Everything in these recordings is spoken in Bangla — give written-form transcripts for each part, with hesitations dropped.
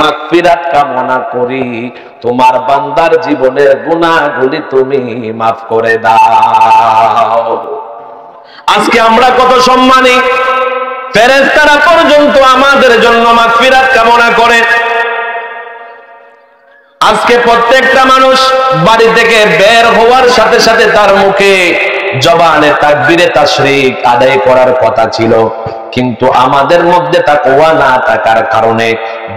মাগফিরাত কামনা করি, তোমার বান্দার জীবনের গুনাহগুলি তুমি মাফ করে দাও। আজকে আমরা কত সম্মানী, ফেরেশতারা পর্যন্ত আমাদের জন্য মাগফিরাত কামনা করে। আজকে প্রত্যেকটা মানুষ বাড়ি থেকে বের হওয়ার সাথে সাথে তার মুখে জবানে তাকবীরে তাশরিক আদায় করার কথা ছিল, কিন্তু আমাদের মধ্যে তাকওয়া না থাকার কারণে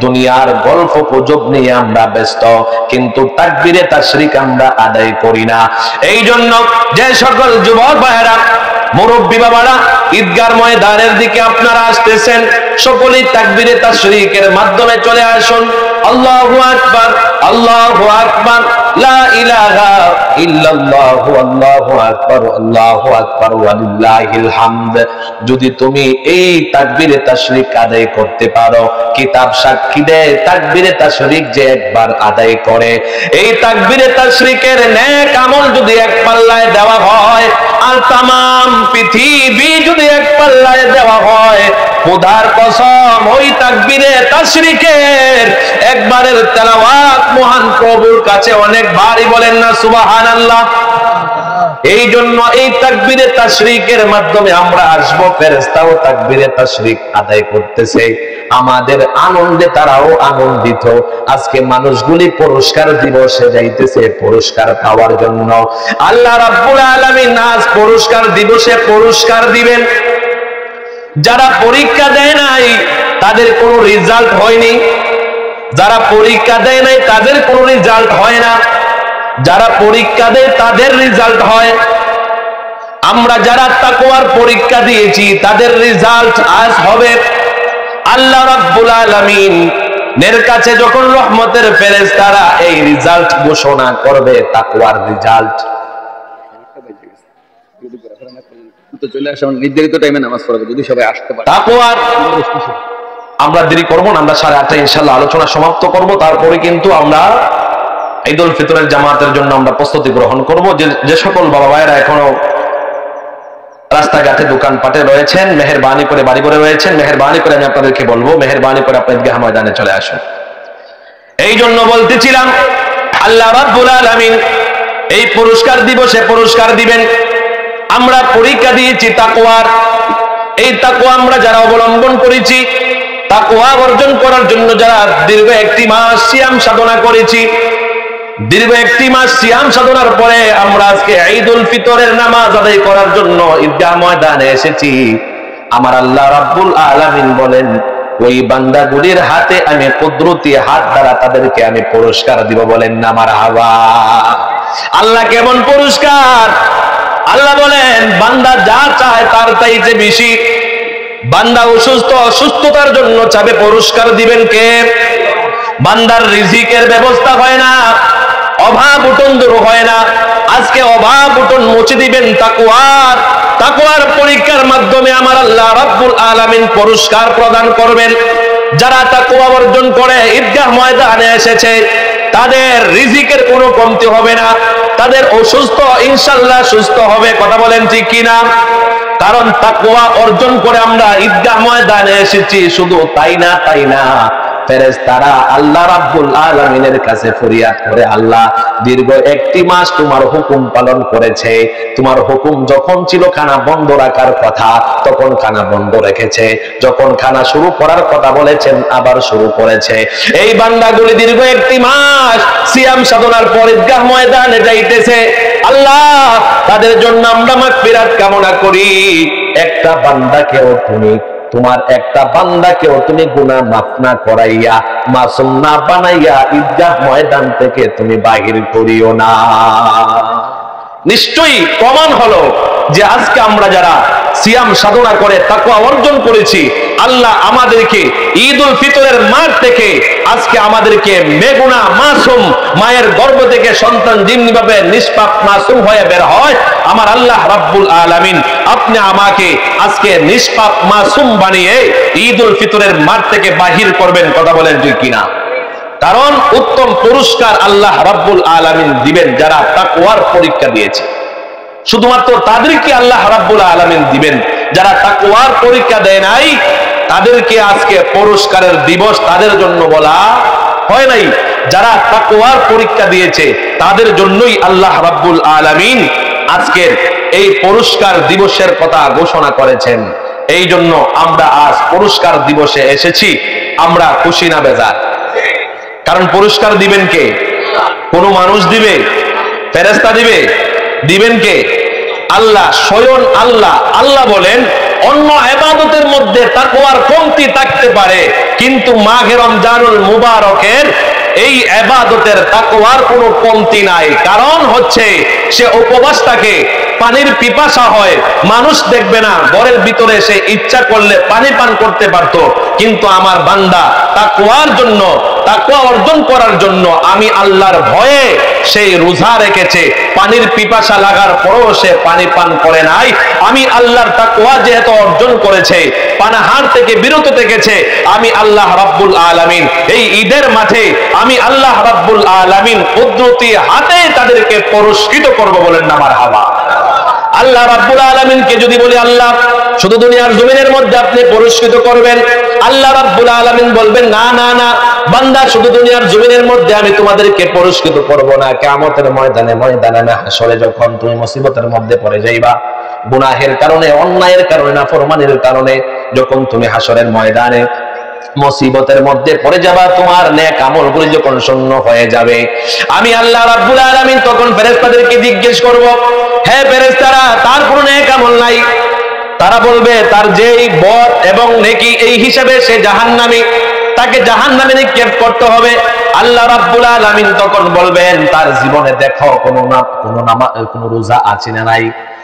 দুনিয়ার গল্প গুজব নিয়ে আমরা ব্যস্ত, কিন্তু তাকবীরে তাশরিক আমরা আদায় করি না। এই জন্য যে সকল যুবক ভাইরা, মুরব্বী বাবারা ঈদগাহ ময়দানের দিকে আপনারা আসতেছেন, সকলেই তাকবীরে তাশরিকের মাধ্যমে চলে আসুন। আল্লাহু আকবার, আল্লাহু আকবার, লা ইলাহা ইল্লাল্লাহু, আল্লাহু আকবার, আল্লাহু আকবার, ওয়ালিল্লাহিল হামদ। যদি তুমি এই তাকবীরে তাশরিক আদায় করতে পারো, কিতাব সাক্ষী দেয় তাকবীরে তাশরিক যে একবার আদায় করে, এই তাকবীরে তাশরিকের নেক আমল যদি এক পাল্লায় দেওয়া হয়, আর তামাম পৃথিবী যদি এক পাল্লায় দেওয়া হয়, খোদার কসম ওই তাকবীরে তাশরিকের একবারের তেলাওয়াত মহান প্রভুর কাছে অনেক ভারী, বলেন না সুবহানাল্লাহ। এই জন্য এই তাকবীরে তাশরিকের মাধ্যমে আমরা আসবো, ফেরেশতাও তাকবীরে তাশরিক আদায় করতেছে, আমাদের আনন্দে তারাও আনন্দিত। আজকে মানুষগুলি পুরস্কার দিবসে যাইতেছে পুরস্কার পাওয়ার জন্য। আল্লাহ রাব্বুল আলামিন আজ পুরস্কার দিবসে পুরস্কার দিবেন। যারা পরীক্ষা দেয় নাই তাদের কোনো রেজাল্ট হয়নি, যারা পরীক্ষা দেয় নাই তাদের কোনো রেজাল্ট হয় না, যারা পরীক্ষা দেয় তাদের রেজাল্ট হয়। আমরা যারা তাকওয়ার পরীক্ষা দিয়েছি তাদের রেজাল্ট আজ হবে। আল্লাহ রাব্বুল আলামিন এর কাছে যখন রহমতের ফেরেশতারা এই রেজাল্ট ঘোষণা করবে, তাকওয়ার রেজাল্ট, চলে আসে নির্ধারিত টাইমে নামাজ পড়াবে, যদি সবাই আসতে পারে। তাকওয়ার আমরা দেরি করবো না, আমরা 8:30 ইনশাআল্লাহ আলোচনা সমাপ্ত করব। তারপরে কিন্তু আমরা ঈদুল ফিতরের জামাতের জন্য আমরা প্রস্তুতি গ্রহণ করব। যে সকল বাবা ভাইয়েরা এখনো রাস্তাঘাটে দোকানপাটে রয়েছেন, মেহেরবানি করে বাড়ি করে রয়েছেন, মেহেরবানি করে আমি আপনাদেরকে বলবো, মেহেরবানি করে আপনাদের ঈদগাহ ময়দানে চলে আসুন। এই জন্য বলতেছিলাম আল্লাহ রাব্বুল আলামিন এই পুরস্কার দিবসে পুরস্কার দিবেন। আমরা পরীক্ষা দিয়েছি তাকওয়ার, এই তাকওয়া আমরা যারা অবলম্বন করেছি, তাকওয়া অর্জন করার জন্য যারা দীর্ঘ একটি মাস সিয়াম সাধনা করেছি, দীর্ঘ একটি মাস সিয়াম সাধনার পরে আমরা আজকে ঈদুল ফিতরের নামাজ আদায় করার জন্য ঈদগাহ ময়দানে এসেছি। আমার আল্লাহ রাব্বুল আলামিন বলেন, ওই বান্দাগুলির হাতে আমি কুদরতি হাত দ্বারা তাদেরকে আমি পুরস্কার দিব, বলেন না মারহাবা। আল্লাহ কেমন পুরস্কার? আল্লাহ বলেন, বান্দা যা চায় তার চাইতে বেশি। বান্দা অসুস্থ, অসুস্থতার জন্য চাবে, পুরস্কার দিবেন কে? বান্দার রিজিকের ব্যবস্থা হয় না, অভাব উঠন দূর হয় না, আজকে অভাব উঠন মুছে দিবেন তাকওয়ার। তাকওয়ার পরীক্ষার মাধ্যমে আমার আল্লাহ রাব্বুল আলামিন পুরস্কার প্রদান করবেন। যারা তাকওয়া অর্জন করে ঈদগাহ ময়দানে এসেছে, তাদের রিজিকের কোনো কমতি হবে না, তাদের অসুস্থ ইনশাআল্লাহ সুস্থ হবে। কথা বলেন ঠিক কিনা? কারণ তাকওয়া অর্জন করে আমরা ঈদগাহ ময়দানে এসেছি। শুধু তাই না, ফেরেশতারা আল্লাহ রাব্বুল আলামিনের কাছে ফরিয়াদ করে, আল্লাহ দীর্ঘ একটি মাস তোমার হুকুম পালন করেছে, তোমার হুকুম যখন ছিল খানা বন্ধ রাখার কথা তখন খানা বন্ধ রেখেছে, যখন খানা শুরু করার কথা বলেছেন আবার শুরু করেছে। এই বান্দাগুলি দীর্ঘ একটি মাস সিয়াম সাধনার পর ঈদগাহ ময়দানে যাইতেছে। আল্লাহ তাদের জন্য আমরা মাগফিরাত কামনা করি। একটা বান্দাকেও তুমি, তোমার একটা বান্দাকেও তুমি গুনাহ মাফ না করাইয়া, মাসুম না বানাইয়া ঈদগাহ ময়দান থেকে তুমি বাহির করিও না। নিশ্চয়ই প্রমাণ হলো যে আজকে আমরা যারা সিয়াম সাধনা করে তাকওয়া অর্জন করেছি, আল্লাহ আমাদেরকে ঈদুল ফিতরের মাঠ থেকে আজকে আমাদেরকে বেগুনাহ মাসুম মায়ের গর্ভ থেকে সন্তান যেমনিভাবে নিষ্পাপ মাসুম হয়ে বের হয়, আমার আল্লাহ রাব্বুল আলামিন আপনি আমাকে আজকে নিষ্পাপ মাসুম বানিয়ে ঈদুল ফিতরের মাঠ থেকে বাহির করবেন। কথা বলেন ঠিক কিনা? কারণ উত্তম পুরস্কার আল্লাহ রাব্বুল আলামিন দিবেন যারা তাকওয়ার পরীক্ষা দিয়েছে। শুধুমাত্র তাদেরকে আল্লাহ রাব্বুল আলামিন দিবেন, যারা তাকওয়ার পরীক্ষা দেয় নাই তাদেরকে আজকে পুরস্কারের দিবস তাদের জন্য বলা হয় নাই। যারা তাকওয়ার পরীক্ষা দিয়েছে তাদের জন্যই আল্লাহ রাব্বুল আলামিন আজকের এই পুরস্কার দিবসের কথা ঘোষণা করেছেন। এই জন্য আমরা আজ পুরস্কার দিবসে এসেছি। আমরা খুশি না বেজার? কারণ পুরস্কার দিবেন কে? কোন মানুষ দিবে? ফেরেশতা দিবে? দিবেন কে? আল্লাহ, স্বয়ং আল্লাহ। আল্লাহ বলেন অন্য ইবাদতের মধ্যে তাকওয়ার কমতি থাকতে পারে, কিন্তু মাহে রমজানুল মুবারকের এই ইবাদতের তাকওয়ার কোনো কমতি নাই। কারণ হচ্ছে সে উপবাস থাকে, পানির পিপাসা হয়, মানুষ দেখবে না, ঘরের ভিতরে সে ইচ্ছা করলে পানি পান করতে পারত, কিন্তু আমার বান্দা তাকওয়ার জন্য, তাকওয়া অর্জন করার জন্য আমি আল্লাহর ভয়ে সেই রোজা রেখেছে। পানির পিপাসা লাগার পরেও সে পানি পান করে নাই। আমি আল্লাহর তাকওয়া যেহেতু অর্জন করেছে, পানাহার থেকে বিরত থেকেছে, আমি আল্লাহ রাব্বুল আলামিন এই ঈদের মাঠে আমি আল্লাহ রাব্বুল আলামিন কুদরতি হাতে তাদেরকে পুরস্কৃত করব। বলেন না মারহাবা। আল্লাহ রাব্বুল আলামিনকে যদি বলি আল্লাহ শুধু দুনিয়ার জমিনের মধ্যে আপনি পুরস্কৃত করবেন, আল্লাহ রাব্বুল আলামিন বলবেন না না না বান্দা, শুধু দুনিয়ার জমিনের মধ্যে আমি তোমাদেরকে পুরস্কৃত করব না, কিয়ামতের ময়দানে, ময়দানে হাসরে যখন তুমি মুসিবতের মধ্যে পড়ে যাইবা, গুনাহের কারণে, অন্যায়ের কারণে, নাফরমানির কারণে যখন তুমি হাসরের ময়দানে মুসিবতের মধ্যে পড়ে যাবা, তোমার নেক আমলগুলো যখন শূন্য হয়ে যাবে, আমি আল্লাহ রাব্বুল আলামিন তখন ফেরেশতাদেরকে জিজ্ঞেস করব, হে ফেরেশতারা, তার কোনো নেক আমল নাই? তারা বলবে তার যেই বদ এবং নেকি এই হিসাবে সে জাহান্নামী, তাকে জাহান্নামে নিক্ষেপ করতে হবে। আল্লাহ রাব্বুল আলামিন তখন বলবেন তার জীবনে দেখো কোনো রোজা আছে না নাই?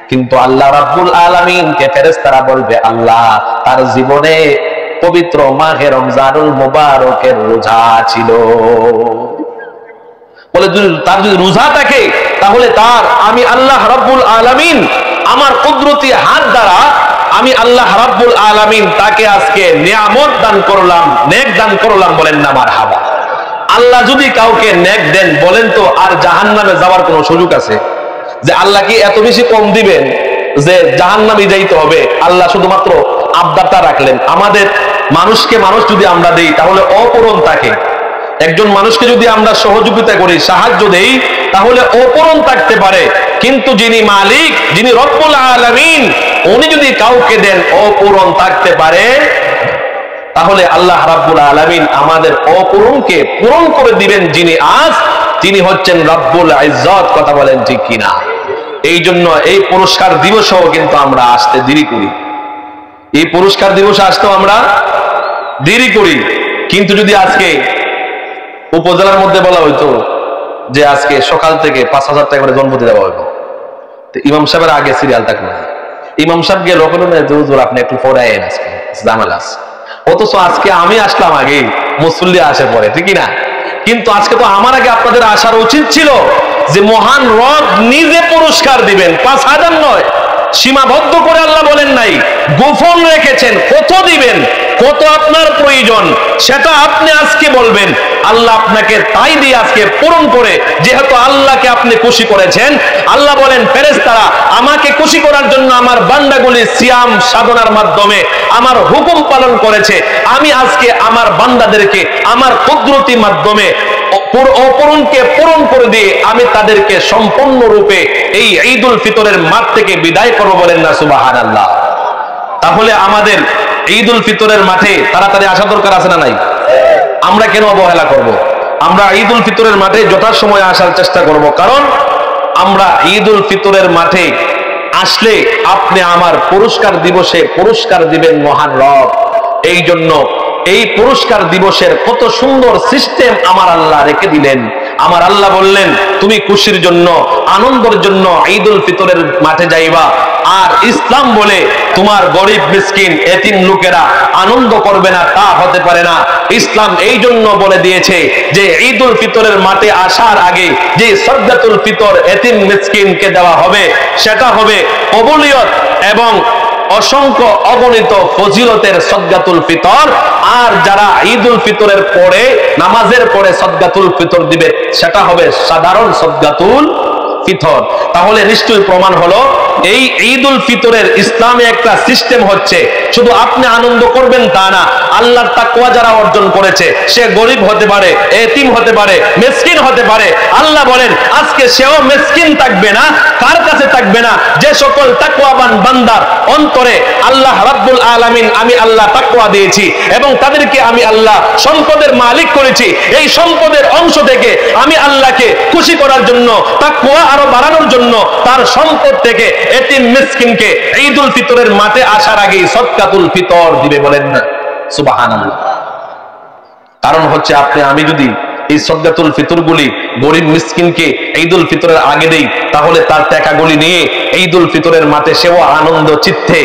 কিন্তু আল্লাহ রাব্বুল আলামিনকে ফেরেশতারা বলবে আল্লাহ তার জীবনে পবিত্র মাহে রমজানুল মুবারকের রোজা ছিল। বলে তার যদি রোজা থাকে তাহলে তার আমি আল্লাহ রাব্বুল আলামিন আমার কুদরতি হাত দ্বারা আমি আল্লাহ রাব্বুল আলামিন তাকে আজকে নিয়ামত দান করলাম, নেক দান করলাম। বলেন না মারহাবা। আল্লাহ যদি কাউকে নেক দেন, বলেন তো আর জাহান্নামে যাওয়ার কোনো সুযোগ আছে? যে আল্লাহ কি এত বেশি কম দিবেন যে জাহান্নামে যাইতে হবে? আল্লাহ শুধুমাত্র আবদারটা রাখলেন। আমাদের মানুষকে মানুষ যদি আমরা দেই তাহলে অপূরণ থাকে। একজন মানুষকে যদি আমরা সহযোগিতা করি, সাহায্য দেই, তাহলে অপূরণ থাকতে পারে, কিন্তু যিনি মালিক, যিনি রব্বুল আলামিন, উনি যদি কাউকে দেন অপূরণ থাকতে পারে। তাহলে আল্লাহ রাব্বুল আলামিন আমাদের অপূরণকে পূরণ করে দিবেন যিনি আজ, তিনি হচ্ছেন রব্বুল ইজ্জত। কথা বলেন ঠিক কিনা? এই জন্য এই পুরস্কার দিবসও কিন্তু আমরা আসতে দেরি করি। এই পুরস্কার দিবসে আসতেও আমরা দেরি করি। কিন্তু যদি আজকে উপজেলার মধ্যে বলা হইতো যে আজকে সকাল থেকে 5,000 টাকা করে জন্মদিন দেওয়া হইব, তো ইমাম সাহেবের আগে সিরিয়াল থাকলো না, ইমাম সাহেব গিয়ে রকম আপনি একটু পরে আইন, আজকে জামেলা আছে। অথচ আজকে আমি আসলাম আগে, মুসল্লি আসে পরে, ঠিকই না? কিন্তু আজকে তো আমার আগে আপনাদের আসার উচিত ছিল যে মহান রব নিজে পুরস্কার দিবেন। 5,000 নয়, সীমাবদ্ধ করে আল্লাহ বলেন নাই, গোপন রেখেছেন। কত দিবেন, কত আপনার প্রয়োজন, সেটা আপনি আজকে বলবেন। আল্লাহ আপনাকে তাই দিয়ে আজকে পূরণ করে, যেহেতু আল্লাহকে আপনি খুশি করেছেন। আল্লাহ বলেন ফেরেশতারা আমাকে খুশি করার জন্য আমার বান্দাগুলি সিয়াম সাধনার মাধ্যমে আমার হুকুম পালন করেছে। আমি আজকে আমার বান্দাদেরকে আমার কুদরতি মাধ্যমে অপূরণকে পূরণ করে দিয়ে আমি তাদেরকে সম্পূর্ণরূপে এই ঈদুল ফিতরের মাঠ থেকে বিদায় করব। বলেন না সুবহানাল্লাহ। তাহলে আমাদের ঈদুল ফিতরের মাঠে তাড়াতাড়ি আসা দরকার আছে না নাই? আমরা কেন অবহেলা করব? আমরা ঈদুল ফিতরের মাঠে যথাসময়ে আসার চেষ্টা করব, কারণ আমরা ঈদুল ফিতরের মাঠে আসলে আপনি আমার পুরস্কার দিবসে পুরস্কার দিবেন মহান রব। এই জন্য এই পুরস্কার দিবসের কত সুন্দর সিস্টেম আমার আল্লাহ রেখে দিলেন। আমার আল্লাহ বললেন তুমি খুশির জন্য, আনন্দের জন্য ঈদুল ফিতরের মাঠে যাইবা। আর ইসলাম বলে তোমার গরিব মিসকিন এতিম লোকেরা আনন্দ করবে না, তা হতে পারে না। ইসলাম এই জন্য বলে দিয়েছে যে ঈদুল ফিতরের মাঠে আসার আগে যে সদকাতুল ফিতর এতিম মিসকিনকে দেওয়া হবে, সেটা হবে কবুলিয়ত এবং অসংখ্য অগণিত ফজিলতের সদকাতুল ফিতর। আর যারা ঈদুল ফিতরের পরে, নামাজের পরে সদকাতুল ফিতর দিবে, সেটা হবে সাধারণ সদকাতুল ফিতর। তাহলে নিশ্চয়ই প্রমাণ হলো এই ঈদুল ফিতরের ইসলামে একটা সিস্টেম হচ্ছে, শুধু আপনি আনন্দ করবেন তা না, আল্লাহর তাকওয়া যারা অর্জন করেছে, সে গরিব হতে পারে, এতিম হতে পারে, মিসকিন হতে পারে, আল্লাহ বলেন আজকে সেও মিসকিন থাকবে না। কার কাছে থাকবে না? যে সকল তাকওয়াবান বান্দার অন্তরে আল্লাহ রাব্বুল আলামিন আমি আল্লাহ তাকওয়া দিয়েছি এবং তাদেরকে আমি আল্লাহ সম্পদের মালিক করেছি। এই সম্পদের অংশ থেকে আমি আল্লাহকে খুশি করার জন্য, তাকওয়া আরো বাড়ানোর জন্য তার সম্পদ থেকে এতিম মিসকিনকে ঈদুল ফিতরের মাঠে আসার আগেই সদকাতুল ফিতর দিবে, বলেন না সুবহানাল্লাহ। কারণ হচ্ছে আপনি আমি যদি এই সদকাতুল ফিতরগুলি গরিব মিসকিনকে ঈদুল ফিতরের আগে দেই, তাহলে তার টাকাগুলি নিয়ে ঈদুল ফিতরের মাঠে সেও আনন্দ চিত্তে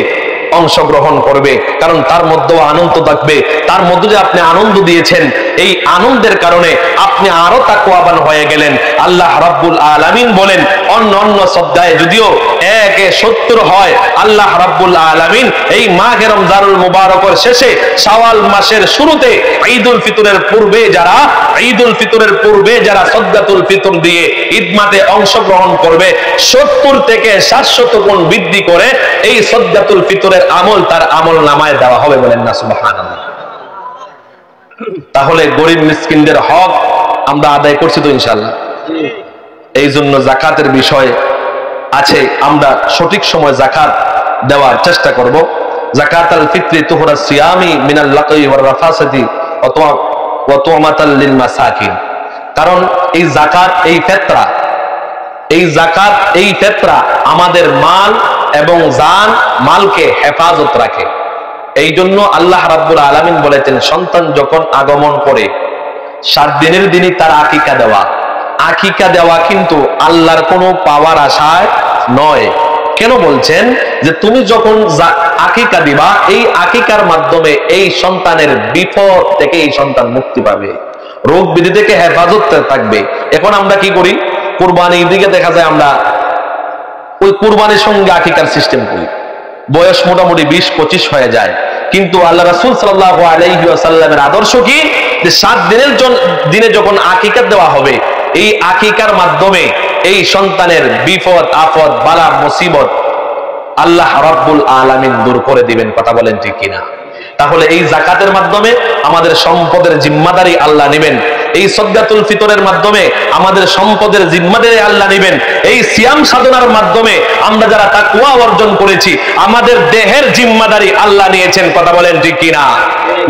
অংশগ্রহণ করবে, কারণ তার মধ্যেও আনন্দ থাকবে। তার মধ্যে যে আপনি আনন্দ দিয়েছেন, এই আনন্দের কারণে আপনি আরো তাকওয়াবান হয়ে গেলেন। আল্লাহ রাব্বুল আলামিন বলেন অন্য অন্য সদ্গায়ে যদিও 1-70 হয়, আল্লাহ রাব্বুল আলামিন এই মাহে রমজানুল মুবারকের শেষে শাওয়াল মাসের শুরুতে ঈদুল ফিতরের পূর্বে যারা সদকাতুল ফিতর দিয়ে ঈদ মাঠে অংশগ্রহণ করবে 70 থেকে 700 গুণ বৃদ্ধি করে এই সদকাতুল ফিতরের আমল তার আমল নামায় দেওয়া হবে, বলেন না সুবহানাল্লাহ। তাহলে গরিব মিসকিনদের হক আমরা আদায় করছি তো ইনশাআল্লাহ। এই জন্য যাকাতের বিষয় আছে, আমরা সঠিক সময় যাকাত দেওয়ার চেষ্টা করব। যাকাতুল ফিতরি তুহরা সিয়ামি মিনাল লাকি ওয়ার রাফাসাতি ওয়া তুমাতাল লিল মাসাকিন। কারণ এই যাকাত এই ফিতরা আমাদের মাল এবং জান মালকে হেফাজত রাখে। এই জন্য আল্লাহ রাব্বুল আলামিন বলেছেন সন্তান যখন আগমন করে 7 দিনের দিনই তার আকিকা দেওয়া কিন্তু আল্লাহর কোনো পাওয়ার আশায় নয়। কেন বলছেন? যে তুমি যখন আকিকা দিবা, এই আকিকার মাধ্যমে এই সন্তানের বিপদ থেকে এই সন্তান মুক্তি পাবে, রোগ ব্যাধি থেকে হেফাজত থাকবে। এখন আমরা কি করি? কুরবানির দিকে দেখা যায় আমরা ওই কুরবানির সঙ্গে আকিকার সিস্টেম করি, বয়স মোটামুটি 20-25 হয়ে যায়। কিন্তু আল্লাহ রাসূল সাল্লাল্লাহু আলাইহি ওয়াসাল্লামের আদর্শ কি? যে 7 দিনে যখন আকিকা দেওয়া হবে, এই আকিকার মাধ্যমে এই সন্তানের বিপদ আপদ বালা মুসিবত আল্লাহ রাব্বুল আলামিন দূর করে দিবেন। কথা বলেন ঠিক কিনা? তাহলে এই যাকাতের মাধ্যমে আমাদের সম্পদের জিম্মাদারি আল্লাহ নেবেন। এই সদকাতুল ফিতরের মাধ্যমে আমাদের সম্পদের জিম্মাদারি আল্লাহ নেবেন। এই সিয়াম সাধনার মাধ্যমে আমরা যারা তাকওয়া অর্জন করেছি, আমাদের দেহের জিম্মাদারি আল্লাহ নিয়েছেন। কথা বলেন ঠিক কিনা?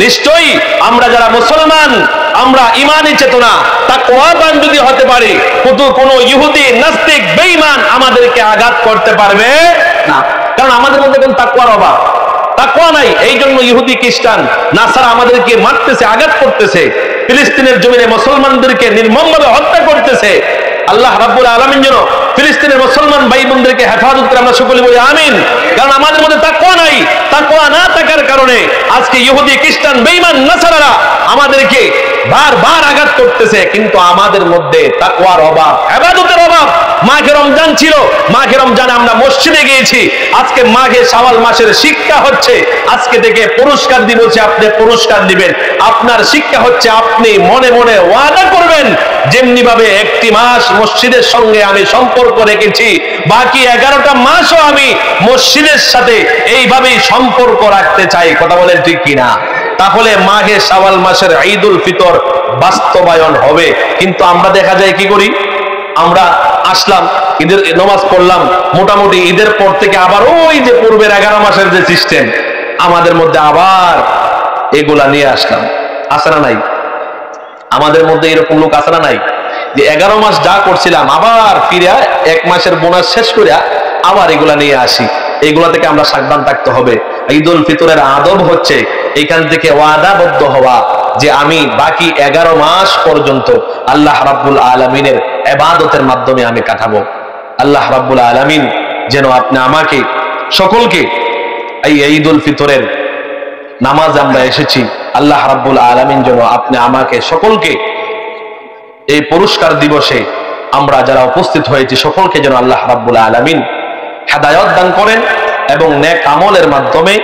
নিশ্চয়ই আমরা যারা মুসলমান, আমরা ঈমানি চেতনা তাকওয়াবান যদি হতে পারি, কোনো ইহুদি নাস্তিক বেঈমান আমাদেরকে আঘাত করতে পারবে না। কারণ আমাদের মধ্যে কোন তাকওয়ার অভাব, তাকওয়া নাই। এই জন্য ইহুদি খ্রিস্টান নাসারা আমাদেরকে মারতেছে, আঘাত করতেছে, ফিলিস্তিনের জমিনে মুসলমানদেরকে নির্মমভাবে হত্যা করতেছে। আল্লাহ রাব্বুল আলামিন যেন ফিলিস্তিনের মুসলমান ভাই বোনদেরকে হেফাজত করে, আমরা সকলে বলি আমিন। কারণ আমাদের মধ্যে তাকওয়া নাই। তাকওয়া না থাকার কারণে আজকে ইহুদি খ্রিস্টান বেঈমান নাসারারা আমাদেরকে বারবার আঘাত করতেছে, কিন্তু আমাদের মধ্যে তাকওয়ার অভাব, ইবাদতের অভাব। মাঘে রমজান ছিল, মাঘে রমজানে আমরা মসজিদে গিয়েছি। আজকে মাঘে শাওয়াল মাসের শিক্ষা হচ্ছে, আজকে থেকে পুরস্কার দিবসে আপনি পুরস্কার দিবেন। আপনার শিক্ষা হচ্ছে আপনি মনে মনে ওয়াদা করবেন, যেমনি ভাবে 1টি মাস মসজিদের সঙ্গে আমি সম্পর্ক রেখেছি, বাকি 11টা মাসও আমি মসজিদের সাথে এইভাবেই সম্পর্ক রাখতে চাই। কথা বলেন ঠিক কিনা? তাহলে মাঘে শাওয়াল মাসের ঈদুল ফিতর বাস্তবায়ন হবে। কিন্তু আমরা দেখা যায় কি করি? আমরা আসলাম, ঈদের নামাজ পড়লাম, মোটামুটি ঈদের পর থেকে আবার ওই যে পূর্বের 11 মাসের যে সিস্টেম আমাদের মধ্যে আবার এগুলা নিয়ে আসলাম। আছে না নাই? আমাদের মধ্যে এরকম লোক আছে না নাই? যে 11 মাস যা করছিলাম আবার ফিরে 1 মাসের বোনাস শেষ করে আবার এগুলা নিয়ে আসি। এগুলা থেকে আমরা সাবধান থাকতে হবে। ঈদুল ফিতরের আদব হচ্ছে এখান থেকে ওয়াদাবদ্ধ হওয়া যে আমি বাকি 11 মাস পর্যন্ত আল্লাহ রাব্বুল আলামিনের ইবাদতের মাধ্যমে আমি কাটাবো। আল্লাহ রাব্বুল আলামিন যেন আপনি আমাকে সকলকে এই ঈদুল ফিতরের নামাজ আমরা এসেছি, আল্লাহ রাব্বুল আলামিন যেন আপনি আমাকে সকলকে এই পুরস্কার দিবসে আমরা যারা উপস্থিত হয়েছি সকলকে যেন আল্লাহ রাব্বুল আলামিন হেদায়েত দান করেন এবং নেক আমলের মাধ্যমে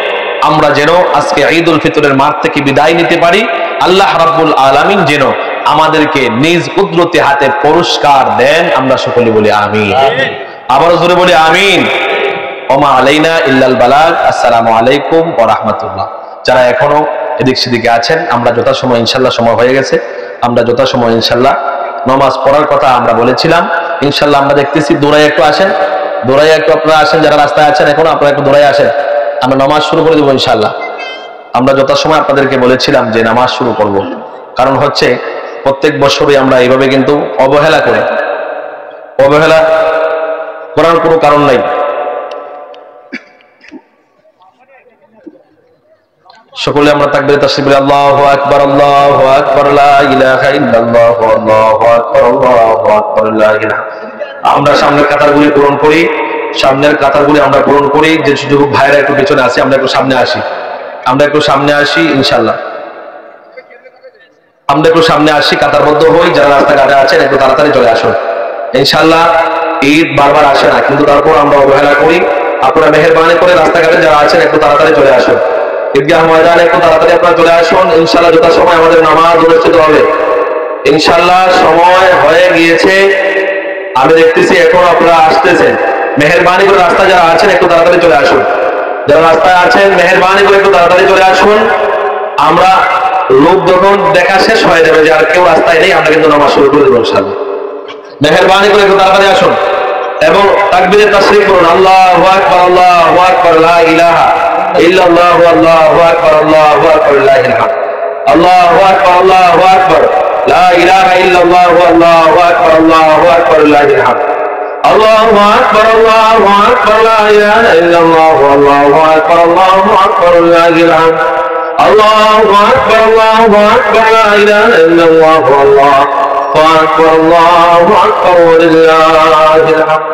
আমরা যেন আজকে ঈদুল ফিতরের মাঠ থেকে বিদায় নিতে পারি। আল্লাহ রাব্বুল আলামিন যেন আমাদেরকে নিজ কুদরতি হাতে পুরস্কার দেন। আমরা সকলে বলি আমিন। আবারও জোরে বলি আমিন। ওমা আলাইনা ইল্লাল বালাগ। আসসালামু আলাইকুম ওয়া রাহমাতুল্লাহ। যারা এখনো এদিক সেদিকে আছেন, আমরা যথাসময় ইনশাল্লাহ, সময় হয়ে গেছে, আমরা যথাসময় ইনশাল্লাহ নামাজ পড়ার কথা আমরা বলেছিলাম। ইনশাল্লাহ আমরা দেখতেছি দৌড়াই একটু আসেন, দৌড়াই একটু আপনারা আসেন, যারা রাস্তায় আছেন এখনো আপনারা একটু দৌড়াই আসেন, আমরা নামাজ শুরু করে দেবো ইনশাল্লাহ। আমরা যথাসময় আপনাদেরকে বলেছিলাম যে নামাজ শুরু করব, কারণ হচ্ছে প্রত্যেক বছরই আমরা এইভাবে কিন্তু অবহেলা করি। অবহেলা করার কোনো কারণ নাই। সকলে আমরা তাকবীরে তাসবিহ বলি, আল্লাহু আকবার, আল্লাহু আকবার, লা ইলাহা ইল্লাল্লাহ, আল্লাহু আকবার, আল্লাহু আকবার, লা ইলাহা। আমরা সামনের কাতারগুলি পূরণ করি, সামনের কাতারগুলি আমরা পূরণ করি। যে যুবক ভাইরা একটু পেছনে আছে, আমরা একটু সামনে আসি, আমরা একটু সামনে আসি ইনশাআল্লাহ। আমরা একটু সামনে আসি, কাতারবদ্ধ হই। যারা রাস্তাঘাটে আছেন একটু তাড়াতাড়ি চলে আসুন ইনশাআল্লাহ। ঈদ বারবার আসে না, কিন্তু তারপর আমরা অবহেলা করি। আপনারা মেহেরবানি করে রাস্তাঘাটে যারা আছেন একটু তাড়াতাড়ি চলে আসুন, ঈদগাহ ময়দানে একটু তাড়াতাড়ি আপনারা চলে আসুন ইনশাআল্লাহ। যথাসময় আমাদের নামাজ অনুষ্ঠিত হবে ইনশাআল্লাহ। সময় হয়ে গিয়েছে, আমি দেখতেছি এখন আপনারা আসতেছেন। মেহেরবানি করে রাস্তায় যারা আছেন একটু তাড়াতাড়ি চলে আসুন, যারা রাস্তায় আছেন মেহেরবানি করে একটু তাড়াতাড়ি চলে আসুন। আমরা লোক যখন দেখা শেষ হয়ে যাবে যে আর কেউ রাস্তায় নেই, আমরা কিন্তু নামাজ শুরু করে দেবো ইনশাআল্লাহ। মেহেরবানি করে একটু তাড়াতাড়ি আসুন এবং তাকবীরে তাসরিফ করুন, আল্লাহু আকবার, আল্লাহু আকবার, লা ইলাহা ইল্লাল্লাহু, আল্লাহু আকবার, আল্লাহু আকবার, লা ইলাহা, আল্লাহু আকবার, আল্লাহু আকবার, লা ইলাহা ইল্লাল্লাহু, আল্লাহু আকবার, আল্লাহু আকবার, লা ইলাহা, আল্লাহু আকবার, আল্লাহু আকবার, লা ইলাহা ইল্লাল্লাহু, আল্লাহু আকবার, আল্লাহু আকবার, লা ইলাহা, আল্লাহু আকবার, আল্লাহু আকবার, লা ইলাহা ইল্লাল্লাহু, আল্লাহু আকবার, আল্লাহু আকবার, লিল্লাহিল হামদ।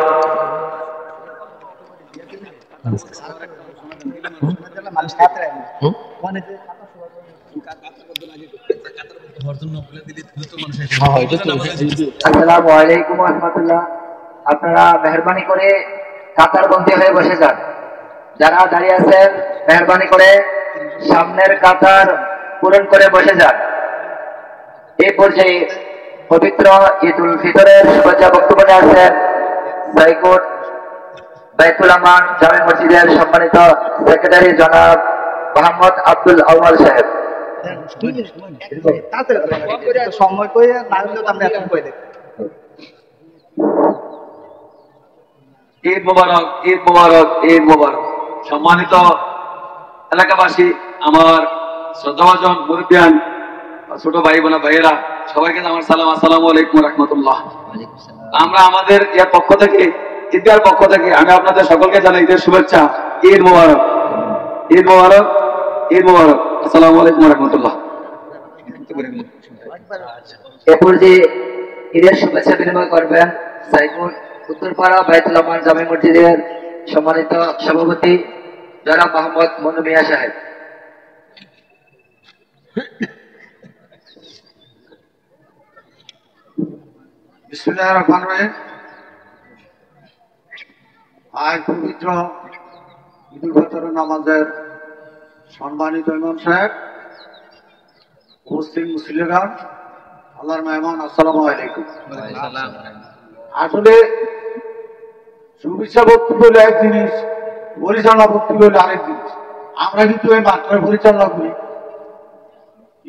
আসসালামু আলাইকুম ওয়া রাহমাতুল্লাহ। আপনারা মেহেরবানি করে কাতারবন্দী হয়ে বসে যান। যারা দাঁড়িয়ে আছেন মেহেরবানি করে সামনের কাতার পূরণ করে বসে যান। এই পর্যায়ে পবিত্র ঈদ উল ফিতরের শুভেচ্ছা বক্তব্য নিয়ে আসছেন সাইকুট বাইতুল আমান জামে মসজিদের সম্মানিত সেক্রেটারি জনাব মোহাম্মদ আব্দুল আউয়াল সাহেব। সময় করে না হলেও আমরা এখন করে দেব। ঈদ মোবারক, ঈদ মোবারক, ঈদ মোবারক। সম্মানিত এলাকাবাসী, আমার শ্রদ্ধাভাজন মুরব্বিয়ান, ছোট ভাই বোনা ভাইয়েরা, সবাইকে আমার সালাম, আসসালামু আলাইকুম রাহমাতুল্লাহ। আমরা আমাদের এর পক্ষ থেকে, ঈদগার পক্ষ থেকে আমি আপনাদের সকলকে জানাই ঈদের শুভেচ্ছা। ঈদ মোবারক, ঈদ মোবারক, ঈদ মোবারক। আসসালামু আলাইকুম রাহমাতুল্লাহ। এ পর্যায়ে ঈদের শুভেচ্ছা বিনিময় করবেন সাইকুট উত্তরপাড়া বাইতুল আমান জামে মসজিদের সম্মানিত সভাপতি জনাব মোহাম্মদ মনু মিয়া সাহেব। বিসমিল্লাহির রহমানির রহিম। আজ পবিত্র ঈদ উল ফিতর নামাজের সম্মানিত ইমাম সাহেব, মুসলিম মুসলিমগণ, আল্লাহর মেহমান, আসসালামু আলাইকুম। আসলে শুভেচ্ছা বক্তব্য হলো এক জিনিস, পরিচালনা বক্তব্য হলো আরেক জিনিস। আমরা কিন্তু এই মাত্রার পরিচালনা করি,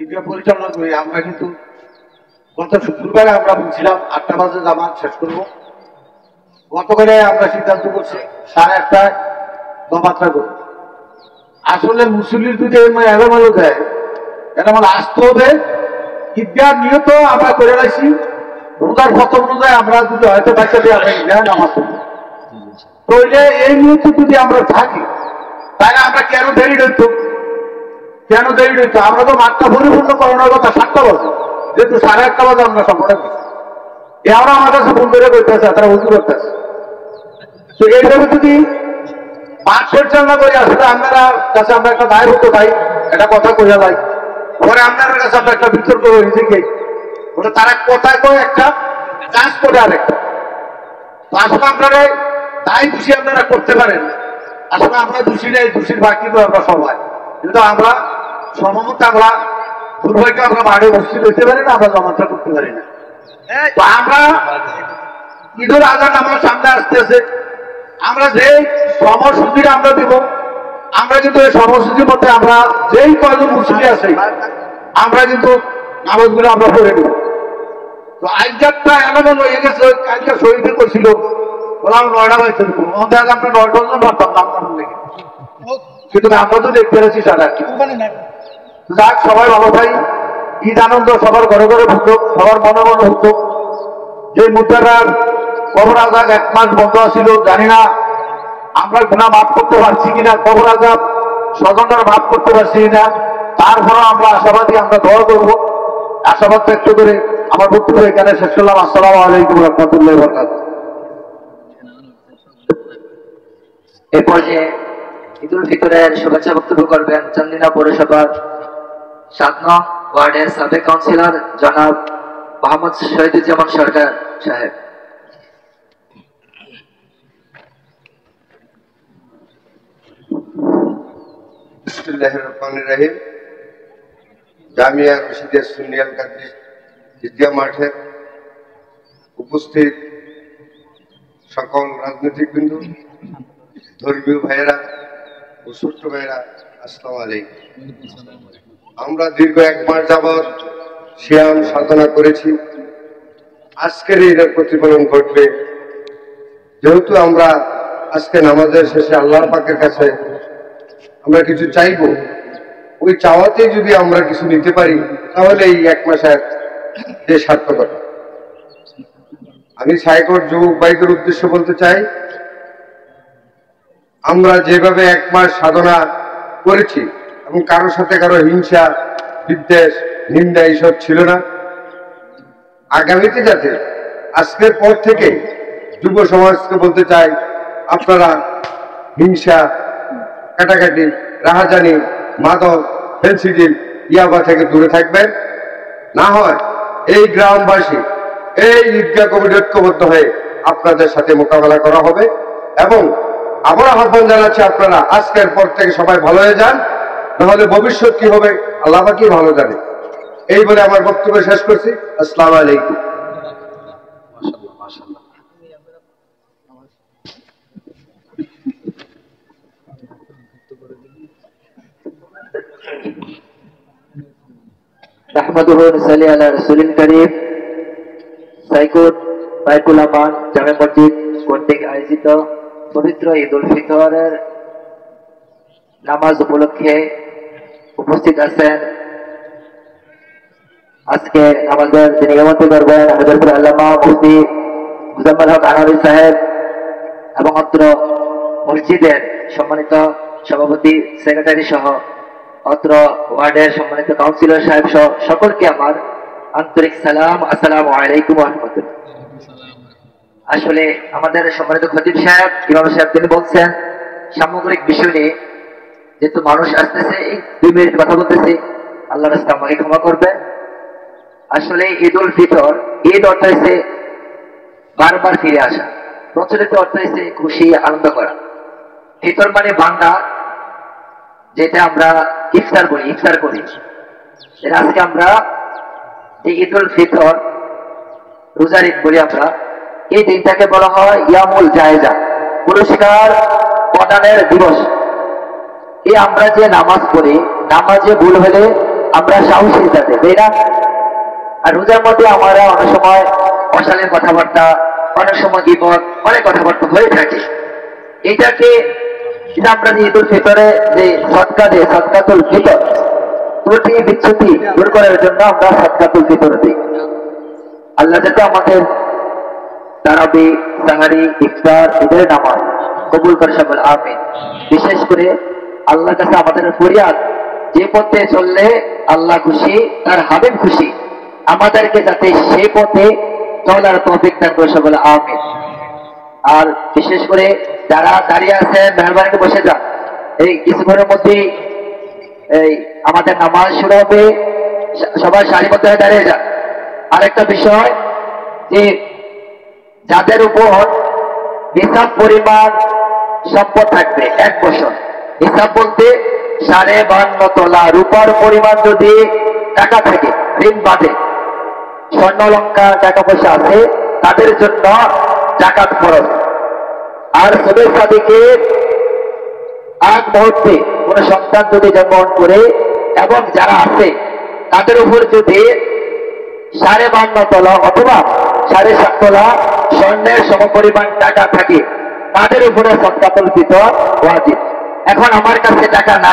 ঈদগাহ পরিচালনা করি। আমরা কিন্তু গত শুক্রবারে আমরা বলছিলাম 8টা বাজে জামাত শেষ করব। গতকালে আমরা সিদ্ধান্ত করছি 8:30টায় জামাতটা করব। আসলে মুসল্লির যদি এলোমেলো দেয়, এলোমেলো আসতে হবে। ঈদগাহ নিয়ত আমরা করে রাখছি, রোজার ফত অনুযায়ী আমরা যদি হয়তো বাচ্চা দিয়ে আমরা ঈদগাহ নামাজ পড়ব। তো এই নিয়ত যদি আমরা থাকি, তাহলে আমরা কেন দেরি হইতো, কেন দেরি হইতো? আমরা তো মাঠটা পরিপূর্ণ করানোর কথা 7টা বাজে, যেহেতু 8:30 বাজে আমরা সম্পূর্ণ করছি। আমরা আমার কাছে ফোন করে করতেছে, তারা উঁচু করতেছে। তো এইভাবে যদি মাঠ পরিচালনা করি, আসলে আপনারা কাছে আমরা একটা দায়বদ্ধ পাই, একটা কথা কইয়া যাই, পরে আপনার কাছে আমরা একটা বিতর্ক হয়েছে কি ওটা তারা কথা কয় একটা, কাজ করে আরেকটা। তো আসলে আপনারা তাই খুশি আপনারা করতে পারেন। আসলে আমরা দোষী নেই, দোষীর ভাগ কিন্তু আমরা সবাই, কিন্তু আমরা সমমত আমরা দুর্ভাগ্য আমরা মাঠে বসতে দিতে পারি না, আমরা জমাটা করতে পারি না। তো আমরা ঈদুল আজহা আমার সামনে আসতেছে, আমরা যে সময়সূচিটা আমরা দিব, আমরা কিন্তু এই সময়সূচির মধ্যে আমরা যেই কয়জন মুসলিম আছে আমরা কিন্তু নামাজগুলো আমরা পড়ে দেব। তো আজকালটা এমন হয়ে গেছে, কালকে শহীদে করছিল বললাম 9টা বাজছে, আমাদের আগে আমরা 9 জন পারতাম না আপনার লেগে, কিন্তু আমরা তো দেখতে পেরেছি সারা। যাক, সবাই ভালো থাই, ঈদ আনন্দ সবার ঘরে ঘরে ঢুকতো, সবার মনে মনে হতো। যে মুদ্রাটার কবর আজাব 1 মাস বন্ধ ছিল, জানি না আমরা গুনাহ মাফ করতে পারছি কিনা, কবর আজাব স্বজনরা মাফ করতে পারছি কিনা, তারপরেও আমরা আশাবাদী, আমরা দোয়া করবো। আশাবাদ ব্যক্ত করে আমার বক্তব্য এখানে শেষ করলাম। আসসালামু আলাইকুম ওয়া রাহমাতুল্লাহি ওয়া বারাকাতুহু। এ পর্যায়ে ঈদুল ফিতরের শুভেচ্ছা বক্তব্য করবেন চান্দিনা পৌরসভার 7 নং ওয়ার্ডের সাবেক কাউন্সিলর জনাব মোহাম্মদ শহীদুজ্জামান সরকার সাহেব। বিসমিল্লাহির রহমানির রহিম। জামিয়া রশিদিয়া সুন্নিয়াল কাদ্রি ঈদগাহ মাঠে উপস্থিত সকল রাজনৈতিক বিন্দু, ধর্মীয় ভাইয়েরা ও ছোট্ট ভাইয়েরা, আসসালামু আলাইকুম। আমরা দীর্ঘ 1 মাস যাবৎ সিয়াম সাধনা করেছি, আজকের এর প্রতিফলন ঘটবে। যেহেতু আমরা আজকে নামাজের শেষে আল্লাহর পাকের কাছে আমরা কিছু চাইবো, ওই চাওয়াতেই যদি আমরা কিছু নিতে পারি তাহলে এই 1 মাসের যে সার্থকতা। আমি সাইকোট যুবক ভাইদের উদ্দেশ্যে বলতে চাই, আমরা যেভাবে 1 মাস সাধনা করেছি এবং কারোর সাথে কারো হিংসা, বিদ্বেষ, নিন্দা এইসব ছিল না, আগামীতে যাতে আজকের পর থেকে যুব সমাজকে বলতে চাই, আপনারা হিংসা, কাটাকাটি, রাহাজানি, মাদক, ফেন্সিডিল, ইয়াবা থেকে দূরে থাকবেন। না হয় এই গ্রামবাসী, এই ঈদগাহ কমিটি ঐক্যবদ্ধ হয়ে আপনাদের সাথে মোকাবেলা করা হবে। এবং আবার আহ্বান জানাচ্ছি, আপনারা আজকের পর থেকে সবাই ভালো হয়ে যান, নাহলে ভবিষ্যৎ কি হবে আল্লাহ পাকই ভালো জানে। এই বলে আমার বক্তব্য শেষ করছি। আসসালামু আলাইকুম। নাহমাদুহু ওয়া নুসাল্লি আলা রাসূলিল কারীম। সাইকোট বাইতুল আমান জামে মসজিদ কর্তৃক আয়োজিত পবিত্র ঈদুল ফিতরের নামাজ উপলক্ষে উপস্থিত আছেন আজকে আমাদের যিনি ইমামতি করবেন হযরত আল্লামা মুফতি মুজাম্মেল হক আনওয়ারী সাহেব এবং অত্র মসজিদের সম্মানিত সভাপতি, সেক্রেটারি সহ অত্র ওয়ার্ডের সম্মানিত কাউন্সিলর সাহেব সহ সকলকে আমার আন্তরিক সালাম। আসসালামু আলাইকুম ওয়া রাহমাতুল্লাহ। আসলে আমাদের সম্মানিত খতিব সাহেব, ইমাম সাহেব তিনি বলছেন সামগ্রিক বিষয় নিয়ে, যেহেতু মানুষ আসতেছে, এই 2 মিনিট কথা বলতেছি, আল্লাহর রাস্তায় আমাকে ক্ষমা করবেন। আসলে ঈদুল ফিতর, ঈদ অর্থ হচ্ছে বারবার ফিরে আসা, প্রচলিত অর্থ হচ্ছে খুশি আনন্দ করা। ফিতর মানে বান্দা, যেটা আমরা ইফতার বলি, ইফতার করি। আজকে আমরা এই ঈদুল ফিতর, রোজার ঈদ বলি আমরা, এই দিনটাকে বলা হয় ইয়ামুল জায়েজা, পুরস্কার প্রদানের দিবস। এই আমরা যে নামাজ পড়ি, নামাজে ভুল হলে আমরা সাহসী যাতে, তাই না? আর রোজার মধ্যে আমরা অনেক সময় অশালীন কথাবার্তা, অনেক সময় গীবত, অনেক কথাবার্তা হয়ে থাকে। এটাকে আমরা যে ঈদুল ফিতরে যে সদকা দেয়, সদকাতুল ফিতর, ত্রুটি বিচ্যুতি দূর করার জন্য আমরা সদকাতুল ফিতর দিই। আল্লাহ যাতে আমাদের তারাবি, সাহারি, ইফতার, ঈদের নামাজ কবুল করে সকল আমিন। বিশেষ করে আল্লাহর কাছে আমাদের ফরিয়াদ, যে পথে চললে আল্লাহ খুশি, তার হাবিব খুশি, আমাদেরকে যাতে সেই পথে চলার তৌফিক দান করে সকল আমিন। আর বিশেষ করে যারা দাঁড়িয়ে আছেন, মেহরবানি করে বসে যান, এই কিছুক্ষণের মধ্যেই এই আমাদের নামাজ শুরু হবে, সবাই সারিবদ্ধ হয়ে দাঁড়িয়ে যান। আরেকটা বিষয়, যে যাদের উপর হিসাব পরিমাণ সম্পদ থাকবে 1 বছর, হিসাব বলতে 52.5 তোলা রূপার পরিমাণ যদি টাকা থাকে, ঋণ বাদে স্বর্ণ অলংকার টাকা পয়সা আছে, তাদের জন্য জাকাত ফরজ। আর সবে সাদিকের আগ মুহূর্তে কোন সন্তান যদি জন্মগ্রহণ করে এবং যারা আছে তাদের উপর যদি 52.5 তোলা অথবা 7.5 তোলা স্বর্ণের সমপরিমাণ টাকা থাকে, তাদের উপরে সদকাতুল ফিতর ওয়াজিব। এখন আমার কাছে টাকা নাই।